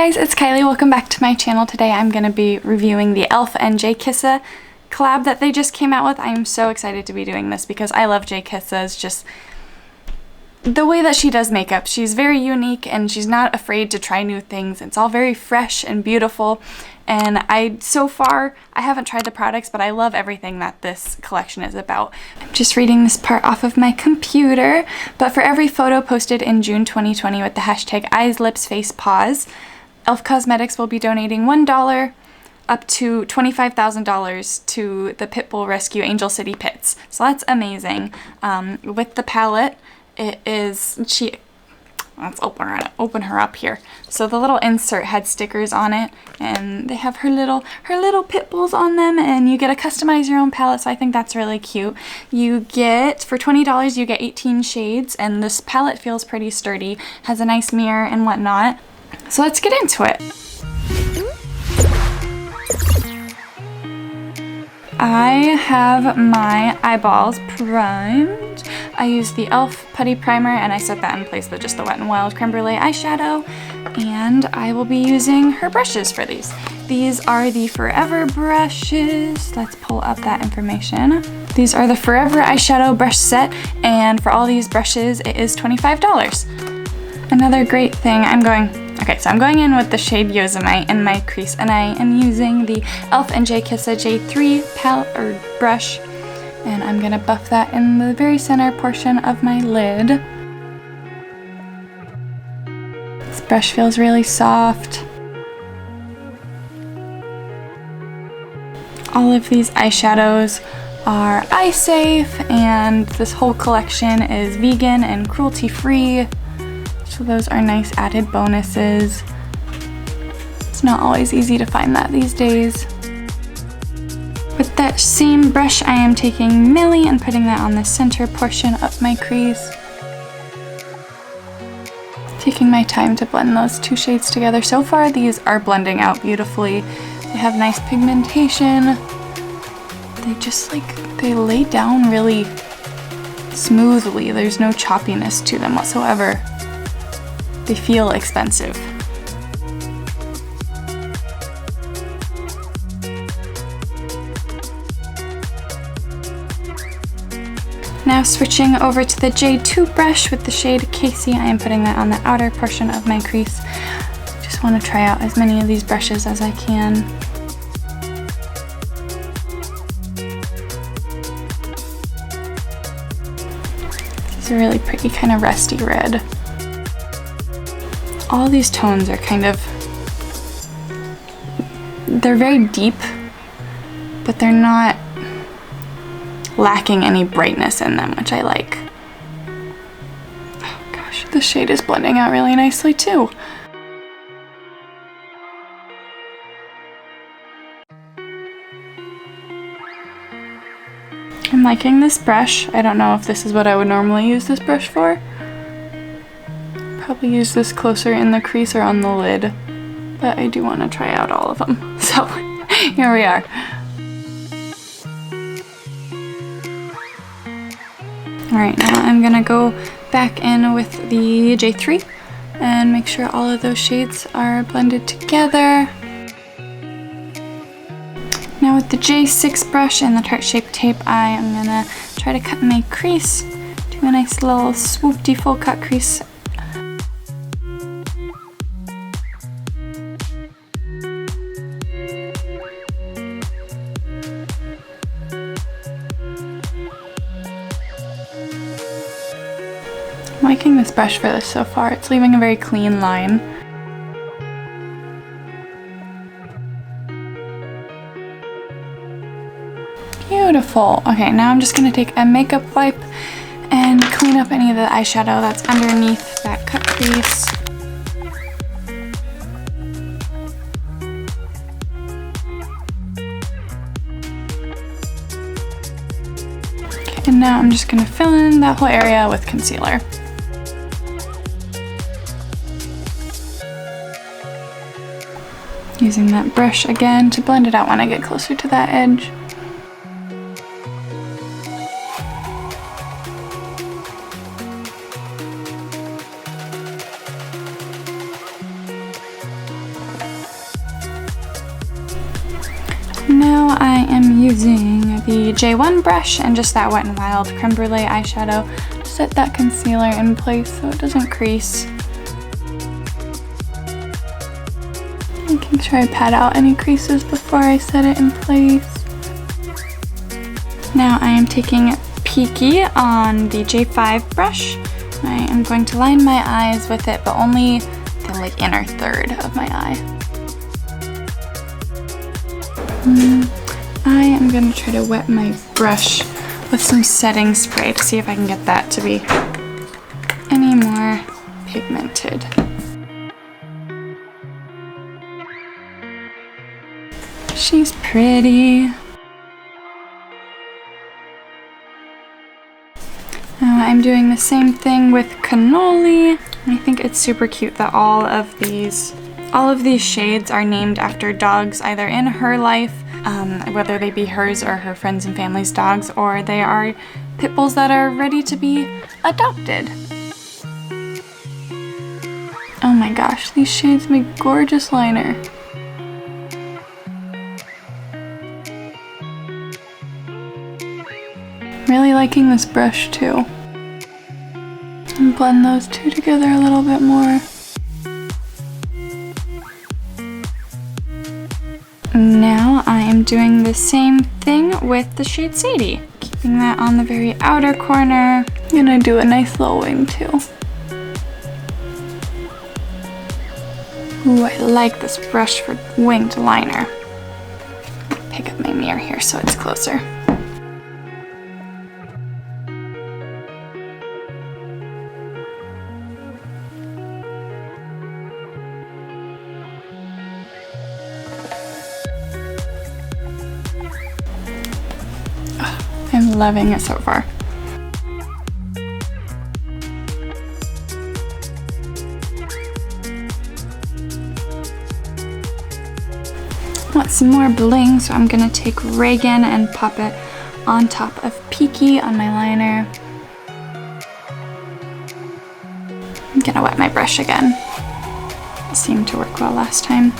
guys, it's Kylie. Welcome back to my channel. Today I'm going to be reviewing the E.L.F and Jkissa collab that they just came out with. I'm so excited to be doing this because I love Jkissa's just the way that she does makeup. She's very unique and she's not afraid to try new things. It's all very fresh and beautiful. And so far, I haven't tried the products, but I love everything that this collection is about. I'm just reading this part off of my computer. But for every photo posted in June 2020 with the hashtag eyes, lips, face, paws, E.L.F Cosmetics will be donating $1 up to $25,000 to the Pitbull Rescue Angel City Pits. So that's amazing. With the palette, it is, let's open her up here. So the little insert had stickers on it, and they have her little pit bulls on them, and you get to customize your own palette, so I think that's really cute. You get, for $20, you get 18 shades, and this palette feels pretty sturdy, has a nice mirror and whatnot. So let's get into it. I have my eyeballs primed. I used the E.L.F Putty Primer and I set that in place with just the Wet n Wild Creme Brulee eyeshadow. And I will be using her brushes for these. These are the Forever brushes. Let's pull up that information. These are the Forever eyeshadow brush set, and for all these brushes it is $25. Another great thing, I'm going in with the shade Yosemite in my crease, and I am using the E.L.F and Jkissa J3 palette or brush, and I'm gonna buff that in the very center portion of my lid. This brush feels really soft. All of these eyeshadows are eye safe, and this whole collection is vegan and cruelty free. So those are nice added bonuses. It's not always easy to find that these days. With that same brush, I am taking Millie and putting that on the center portion of my crease. Taking my time to blend those two shades together. So far, these are blending out beautifully. They have nice pigmentation. They lay down really smoothly. There's no choppiness to them whatsoever. They feel expensive. Now switching over to the J2 brush with the shade Casey, I am putting that on the outer portion of my crease. Just want to try out as many of these brushes as I can. This is a really pretty kind of rusty red. All these tones are they're very deep, but they're not lacking any brightness in them, which I like. Oh gosh, the shade is blending out really nicely too. I'm liking this brush. I don't know if this is what I would normally use this brush for. Probably use this closer in the crease or on the lid, but I do want to try out all of them. So here we are. Alright, now I'm gonna go back in with the J3 and make sure all of those shades are blended together. Now with the J6 brush and the Tarte Shape Tape, I am gonna try to cut my crease, do a nice little swoopty full cut crease. I'm liking this brush for this so far. It's leaving a very clean line. Beautiful. Okay, now I'm just going to take a makeup wipe and clean up any of the eyeshadow that's underneath that cut crease. Okay, and now I'm just going to fill in that whole area with concealer. Using that brush again to blend it out when I get closer to that edge. Now I am using the J1 brush and just that Wet n Wild Creme Brulee eyeshadow to set that concealer in place so it doesn't crease. Making sure I pat out any creases before I set it in place. Now I am taking Peaky on the J5 brush. I am going to line my eyes with it, but only the like inner third of my eye. I am going to try to wet my brush with some setting spray to see if I can get that to be any more pigmented. She's pretty. I'm doing the same thing with Cannoli. I think it's super cute that all of these shades are named after dogs either in her life, whether they be hers or her friends and family's dogs, or they are pit bulls that are ready to be adopted. Oh my gosh, these shades make gorgeous liner. Really liking this brush too. And blend those two together a little bit more. Now I am doing the same thing with the shade Sadie. Keeping that on the very outer corner. I'm gonna do a nice little wing too. Ooh, I like this brush for winged liner. Pick up my mirror here so it's closer. I'm loving it so far. Want some more bling, so I'm gonna take Reagan and pop it on top of Peaky on my liner. I'm gonna wet my brush again. It seemed to work well last time.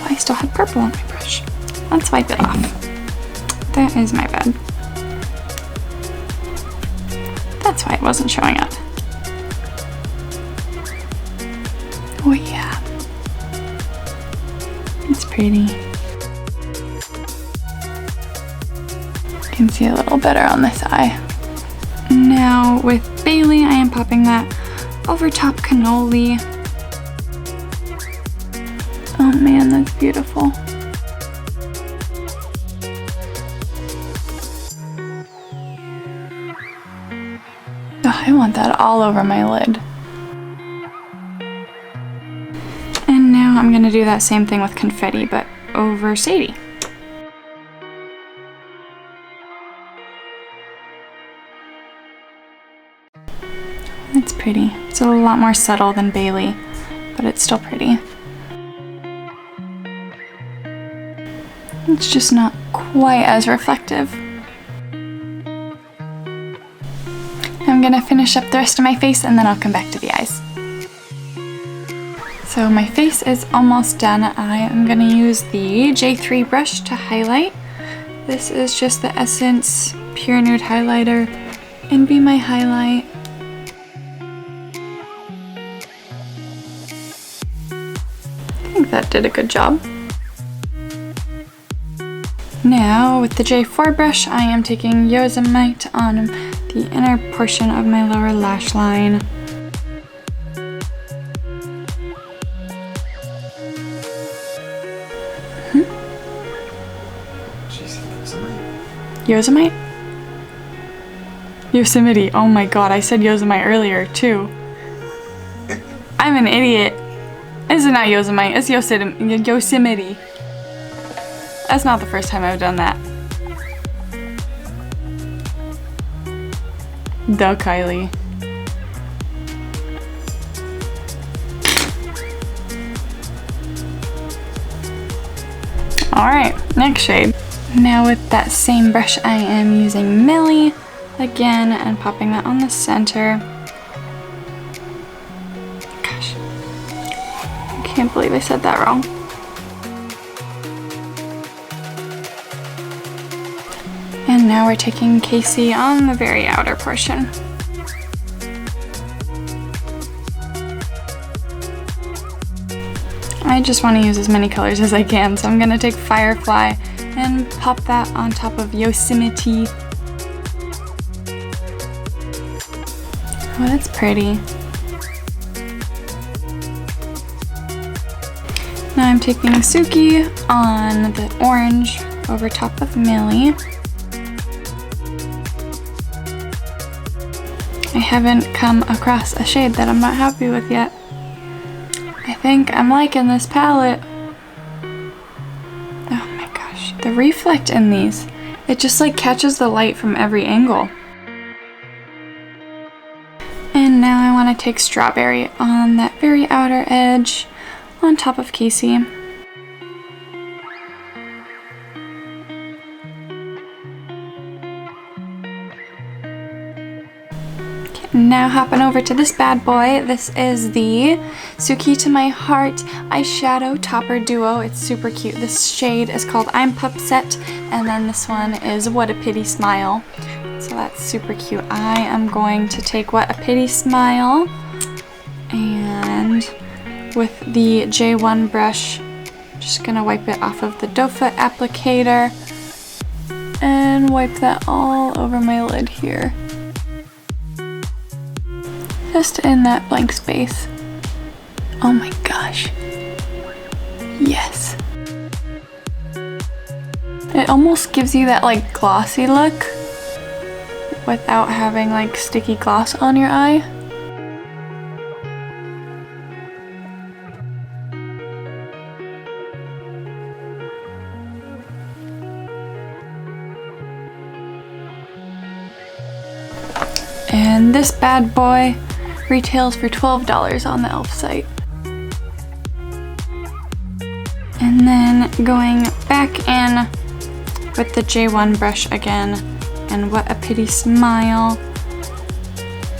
I still have purple on my brush. Let's wipe it off. That is my bad. That's why it wasn't showing up. Oh yeah. It's pretty. You can see a little better on this eye. Now with Bailey, I am popping that over top Cannoli. Oh man, that's beautiful. Oh, I want that all over my lid. And now I'm gonna do that same thing with Confetti, but over Sadie. It's pretty. It's a lot more subtle than Bailey, but it's still pretty. It's just not quite as reflective. I'm gonna finish up the rest of my face and then I'll come back to the eyes. So my face is almost done. I am gonna use the J3 brush to highlight. This is just the Essence Pure Nude Highlighter and Be My Highlight. I think that did a good job. Now with the J4 brush, I am taking Yosemite on the inner portion of my lower lash line. Yosemite? Yosemite. Oh my god, I said Yosemite earlier too. I'm an idiot. It's not Yosemite, it's Yosemite. That's not the first time I've done that. Duh, Kylie. Alright, next shade. Now with that same brush, I am using Millie again and popping that on the center. Gosh. can't believe I said that wrong. And now we're taking Casey on the very outer portion. I just want to use as many colors as I can, so I'm going to take Firefly and pop that on top of Yosemite. Oh, that's pretty. Now I'm taking Tsuki on the orange over top of Millie. I haven't come across a shade that I'm not happy with yet. I think I'm liking this palette. Oh my gosh, the reflect in these, it just like catches the light from every angle. And now I want to take Strawberry on that very outer edge on top of Casey. Now hopping over to this bad boy. This is the Tsuki to My Heart eyeshadow topper duo. It's super cute. This shade is called I'm Pupset, and then this one is What a Pity Smile. So that's super cute. I am going to take What a Pity Smile and with the J1 brush, just gonna wipe it off of the doe foot applicator and wipe that all over my lid here. Just in that blank space. Oh my gosh. Yes. It almost gives you that like glossy look without having like sticky gloss on your eye. And this bad boy retails for $12 on the E.L.F site. And then going back in with the J1 brush again, and What a Pity Smile.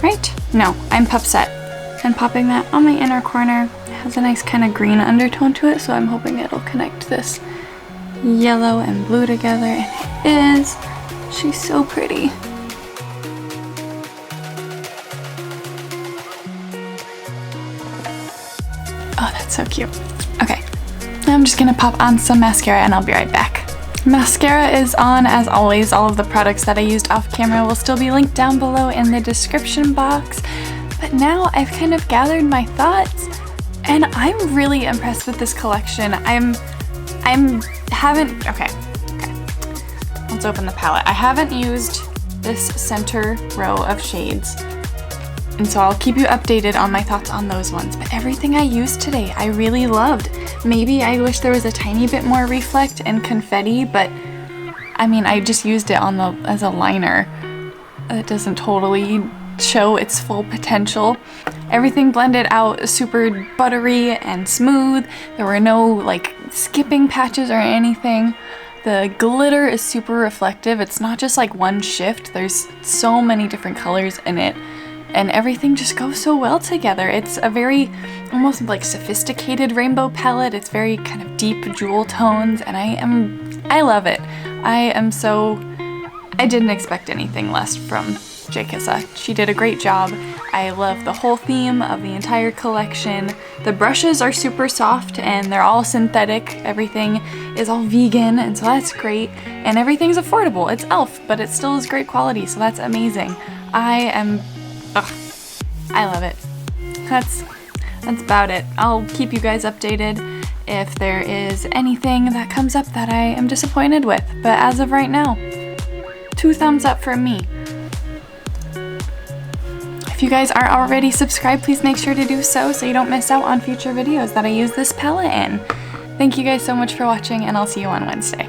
Right? No, I'm Pupset. And popping that on my inner corner. It has a nice kind of green undertone to it, so I'm hoping it'll connect this yellow and blue together, and it is. She's so pretty. Oh, that's so cute. Okay, now I'm just gonna pop on some mascara and I'll be right back. Mascara is on as always. All of the products that I used off camera will still be linked down below in the description box. But now I've kind of gathered my thoughts and I'm really impressed with this collection. Okay. Let's open the palette. I haven't used this center row of shades, and so I'll keep you updated on my thoughts on those ones. But everything I used today, I really loved. Maybe I wish there was a tiny bit more reflect and confetti, but I mean, I just used it as a liner. It doesn't totally show its full potential. Everything blended out super buttery and smooth. There were no like skipping patches or anything. The glitter is super reflective. It's not just like one shift. There's so many different colors in it, and everything just goes so well together. It's a very almost like sophisticated rainbow palette. It's very kind of deep jewel tones, and I love it. I didn't expect anything less from Jkissa. She did a great job. I love the whole theme of the entire collection. The brushes are super soft and they're all synthetic. Everything is all vegan, and so that's great. And everything's affordable. It's E.L.F, but it still is great quality, so that's amazing. I love it. That's about it. I'll keep you guys updated if there is anything that comes up that I am disappointed with. But as of right now, 2 thumbs up from me. If you guys aren't already subscribed, please make sure to do so you don't miss out on future videos that I use this palette in. Thank you guys so much for watching, and I'll see you on Wednesday.